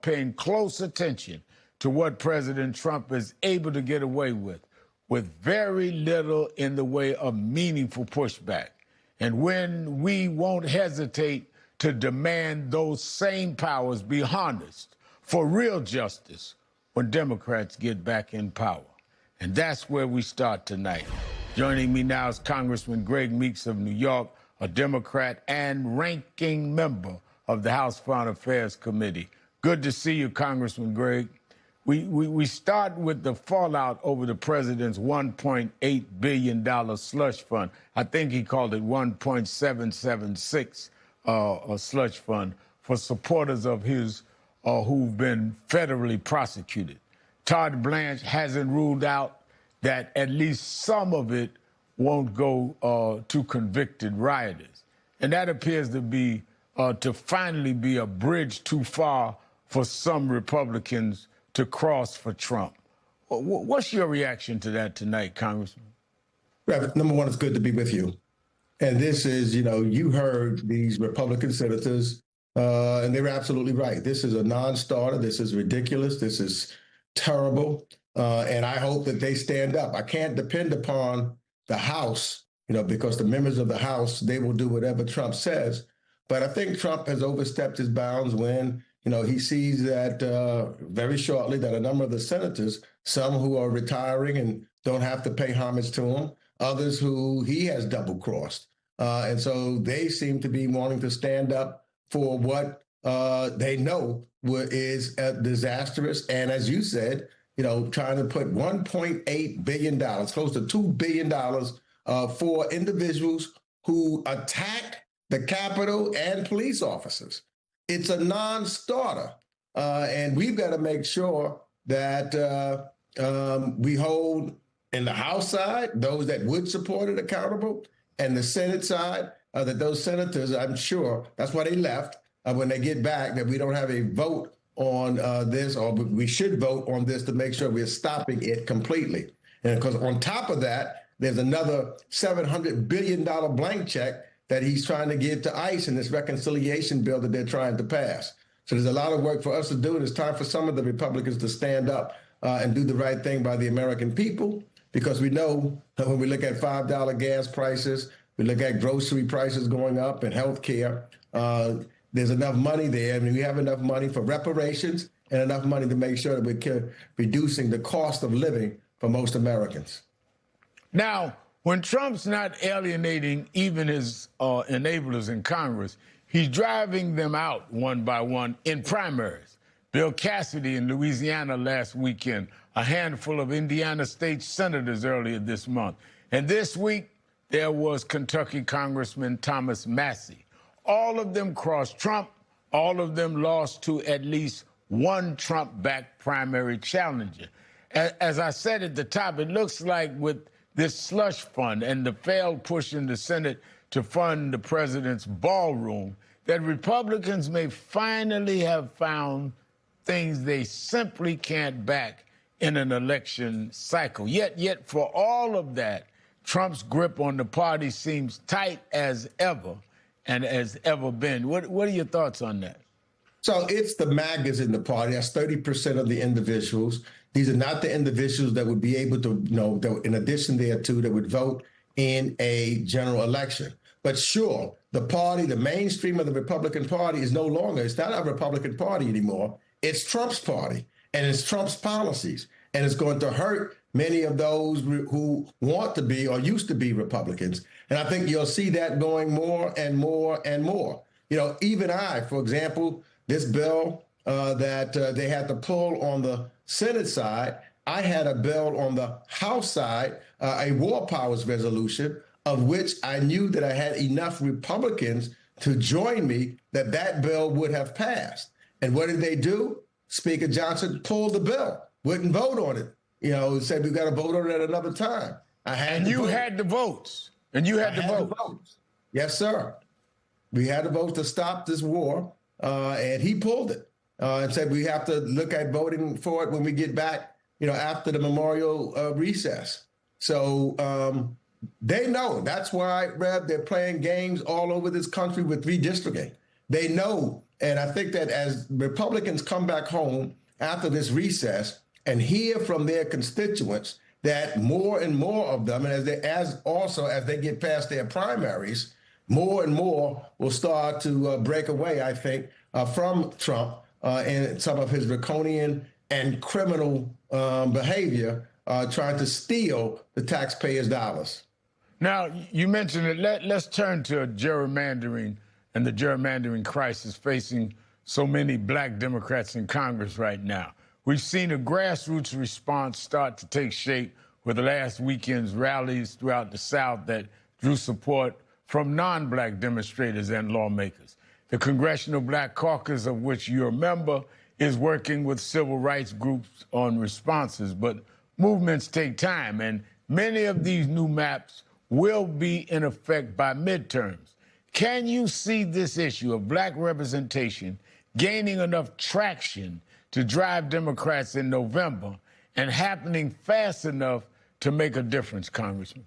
paying close attention to what President Trump is able to get away with very little in the way of meaningful pushback. And when we won't hesitate to demand those same powers be harnessed for real justice when Democrats get back in power. And that's where we start tonight. Joining me now is Congressman Greg Meeks of New York, a Democrat and ranking member of the House Foreign Affairs Committee. Good to see you, Congressman Greg. We start with the fallout over the president's $1.8 billion slush fund. I think he called it 1.776 slush fund for supporters of his who've been federally prosecuted. Todd Blanche hasn't ruled out that at least some of it won't go to convicted rioters. And that appears to be to finally be a bridge too far for some Republicans to cross for Trump. What's your reaction to that tonight, Congressman? Number one, it's good to be with you. And this is, you heard these Republican senators, and they were absolutely right. This is a non-starter. This is ridiculous. This is terrible. And I hope that they stand up. I can't depend upon the House, because the members of the House, they will do whatever Trump says. But I think Trump has overstepped his bounds when he sees that very shortly that a number of the senators, some who are retiring and don't have to pay homage to him, others who he has double-crossed. And so they seem to be wanting to stand up for what they know is disastrous. And as you said, trying to put $1.8 billion, close to $2 billion for individuals who attacked the Capitol and police officers. It's a non-starter, and we've got to make sure that we hold in the House side those that would support it accountable, and the Senate side that those senators, I'm sure, that's why they left, when they get back, that we don't have a vote on this, or we should vote on this to make sure we're stopping it completely. And because on top of that, there's another $700 billion blank check that he's trying to give to ICE in this reconciliation bill that they're trying to pass. So there's a lot of work for us to do, and it's time for some of the Republicans to stand up and do the right thing by the American people, because we know that when we look at $5 gas prices, we look at grocery prices going up and health care, there's enough money there. I mean, we have enough money for reparations and enough money to make sure that we're reducing the cost of living for most Americans. Now, when Trump's not alienating even his enablers in Congress, he's driving them out one by one in primaries. Bill Cassidy in Louisiana last weekend, a handful of Indiana state senators earlier this month. And this week, there was Kentucky Congressman Thomas Massie. All of them crossed Trump. All of them lost to at least one Trump-backed primary challenger. As I said at the top, it looks like with this slush fund and the failed push in the Senate to fund the president's ballroom, that Republicans may finally have found things they simply can't back in an election cycle. Yet for all of that, Trump's grip on the party seems tight as ever and has ever been. What are your thoughts on that? So it's the MAGAs in the party. That's 30% of the individuals. These are not the individuals that would be able to, that in addition thereto, that would vote in a general election. But sure, the party, the mainstream of the Republican Party is no longer, it's not a Republican Party anymore. It's Trump's party, and it's Trump's policies. And it's going to hurt many of those who want to be or used to be Republicans. And I think you'll see that going more and more and more. Even I, for example, this bill that they had to pull on the Senate side, I had a bill on the House side, a war powers resolution, of which I knew that I had enough Republicans to join me that that bill would have passed. And what did they do? Speaker Johnson pulled the bill, wouldn't vote on it. Said we've got to vote on it at another time. And you had the votes. And you had the votes. Yes, sir. We had to vote to stop this war, and he pulled it and said we have to look at voting for it when we get back, after the memorial recess. So they know. That's why, Rev, they're playing games all over this country with redistricting. They know And I think that as Republicans come back home after this recess and hear from their constituents that more and more of them, and as they get past their primaries, more and more will start to break away, I think, from Trump and some of his draconian and criminal behavior, trying to steal the taxpayers' dollars. Now, you mentioned it. Let's turn to gerrymandering and the gerrymandering crisis facing so many black Democrats in Congress right now. We've seen a grassroots response start to take shape with last weekend's rallies throughout the South that drew support from non-black demonstrators and lawmakers. The Congressional Black Caucus, of which you're a member, is working with civil rights groups on responses, but movements take time, and many of these new maps will be in effect by midterms. Can you see this issue of black representation gaining enough traction to drive Democrats in November and happening fast enough to make a difference, Congressman?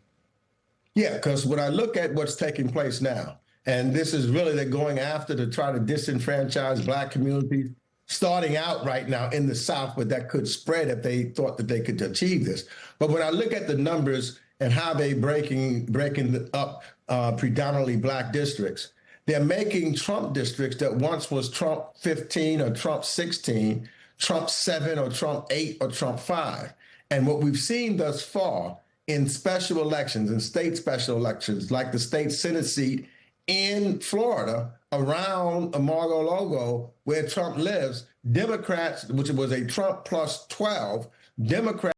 Yeah, because when I look at what's taking place now, and this is really they're going after to try to disenfranchise black communities, starting out right now in the South, but that could spread if they thought that they could achieve this. But when I look at the numbers and how they breaking up predominantly black districts, they're making Trump districts that once was Trump 15 or Trump 16, Trump 7 or Trump 8 or Trump 5. And what we've seen thus far in special elections and state special elections, like the state Senate seat in Florida around Mar-a-Lago, where Trump lives, Democrats, which was a Trump plus 12, Democrats